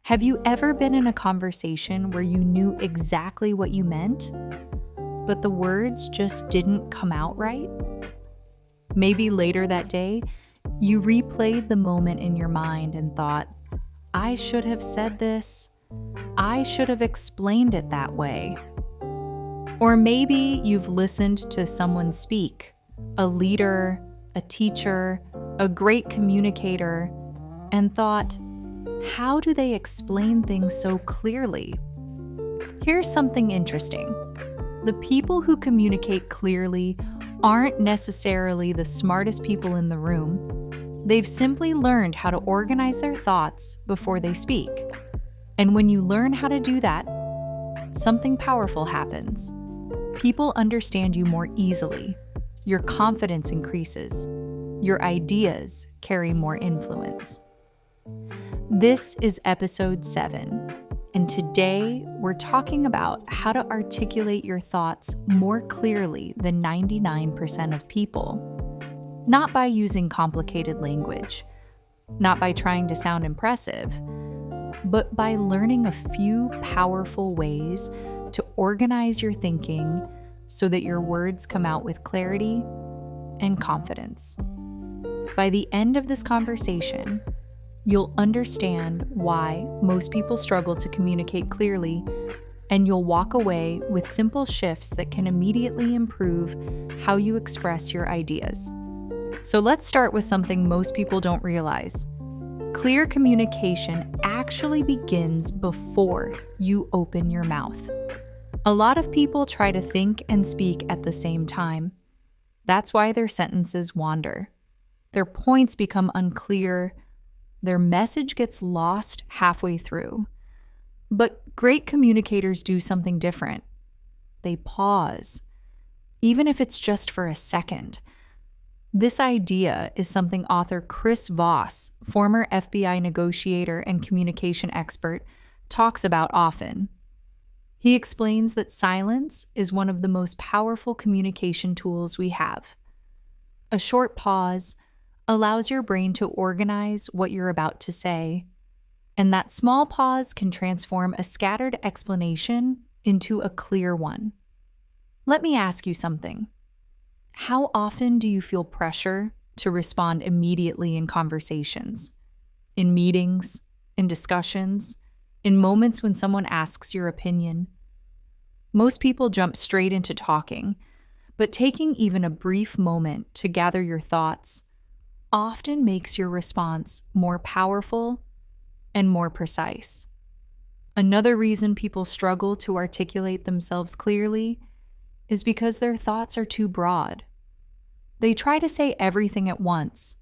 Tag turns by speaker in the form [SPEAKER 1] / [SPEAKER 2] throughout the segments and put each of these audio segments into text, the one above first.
[SPEAKER 1] Have you ever been in a conversation where you knew exactly what you meant, but the words just didn't come out right? Maybe later that day, you replayed the moment in your mind and thought, I should have said this. I should have explained it that way. Or maybe you've listened to someone speak, a leader, a teacher, a great communicator, and thought, how do they explain things so clearly? Here's something interesting. The people who communicate clearly aren't necessarily the smartest people in the room. They've simply learned how to organize their thoughts before they speak. And when you learn how to do that, something powerful happens. People understand you more easily. Your confidence increases. Your ideas carry more influence. This is episode 7, and today we're talking about how to articulate your thoughts more clearly than 99% of people. Not by using complicated language, not by trying to sound impressive, but by learning a few powerful ways to organize your thinking so that your words come out with clarity and confidence. By the end of this conversation, you'll understand why most people struggle to communicate clearly, and you'll walk away with simple shifts that can immediately improve how you express your ideas. So let's start with something most people don't realize. Clear communication actually begins before you open your mouth. A lot of people try to think and speak at the same time. That's why their sentences wander. Their points become unclear. Their message gets lost halfway through. But great communicators do something different. They pause, even if it's just for a second. This idea is something author Chris Voss, former FBI negotiator and communication expert, talks about often. He explains that silence is one of the most powerful communication tools we have. A short pause allows your brain to organize what you're about to say, and that small pause can transform a scattered explanation into a clear one. Let me ask you something. How often do you feel pressure to respond immediately in conversations? In meetings, in discussions, in moments when someone asks your opinion? Most people jump straight into talking, but taking even a brief moment to gather your thoughts often makes your response more powerful and more precise. Another reason people struggle to articulate themselves clearly is because their thoughts are too broad. They try to say everything at once.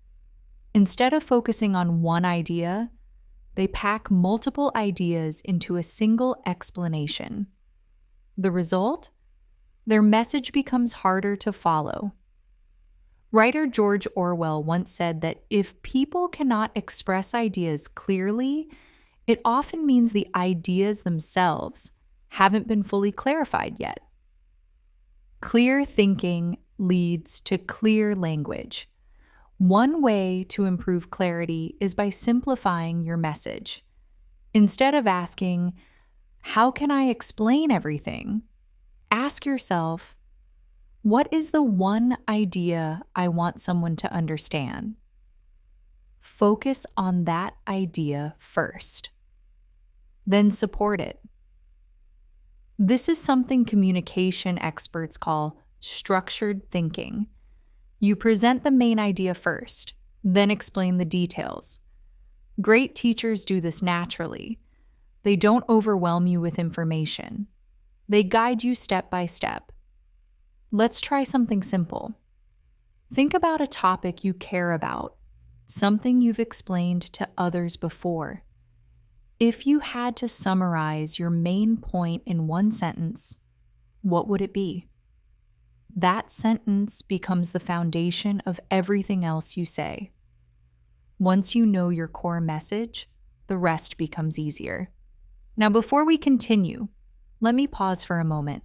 [SPEAKER 1] Instead of focusing on one idea, they pack multiple ideas into a single explanation. The result? Their message becomes harder to follow. Writer George Orwell once said that if people cannot express ideas clearly, it often means the ideas themselves haven't been fully clarified yet. Clear thinking leads to clear language. One way to improve clarity is by simplifying your message. Instead of asking, how can I explain everything? Ask yourself, what is the one idea I want someone to understand? Focus on that idea first. Then support it. This is something communication experts call structured thinking. You present the main idea first, then explain the details. Great teachers do this naturally. They don't overwhelm you with information. They guide you step by step. Let's try something simple. Think about a topic you care about, something you've explained to others before. If you had to summarize your main point in one sentence, what would it be? That sentence becomes the foundation of everything else you say. Once you know your core message, the rest becomes easier. Now, before we continue, let me pause for a moment.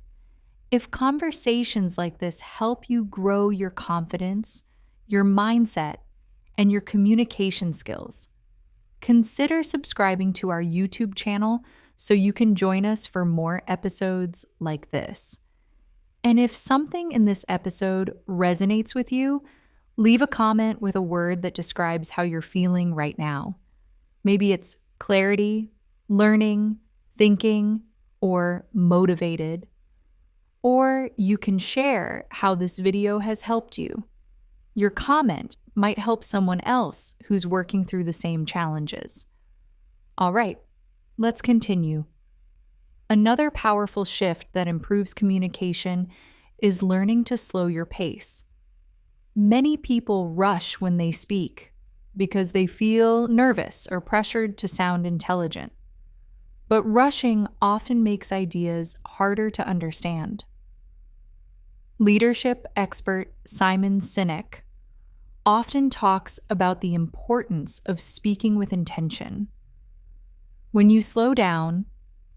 [SPEAKER 1] If conversations like this help you grow your confidence, your mindset, and your communication skills, consider subscribing to our YouTube channel so you can join us for more episodes like this. And if something in this episode resonates with you, leave a comment with a word that describes how you're feeling right now. Maybe it's clarity, learning, thinking, or motivated. Or you can share how this video has helped you. Your comment might help someone else who's working through the same challenges. All right, let's continue. Another powerful shift that improves communication is learning to slow your pace. Many people rush when they speak because they feel nervous or pressured to sound intelligent. But rushing often makes ideas harder to understand. Leadership expert Simon Sinek often talks about the importance of speaking with intention. When you slow down,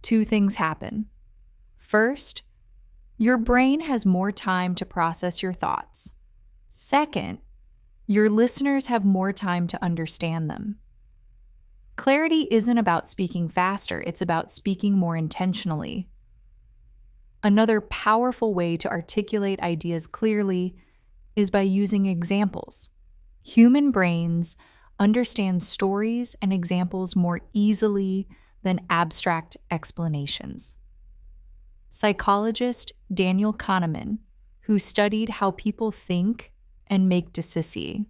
[SPEAKER 1] two things happen. First, your brain has more time to process your thoughts. Second, your listeners have more time to understand them. Clarity isn't about speaking faster, it's about speaking more intentionally. Another powerful way to articulate ideas clearly is by using examples. Human brains understand stories and examples more easily than abstract explanations. Psychologist Daniel Kahneman, who studied how people think and make decisions,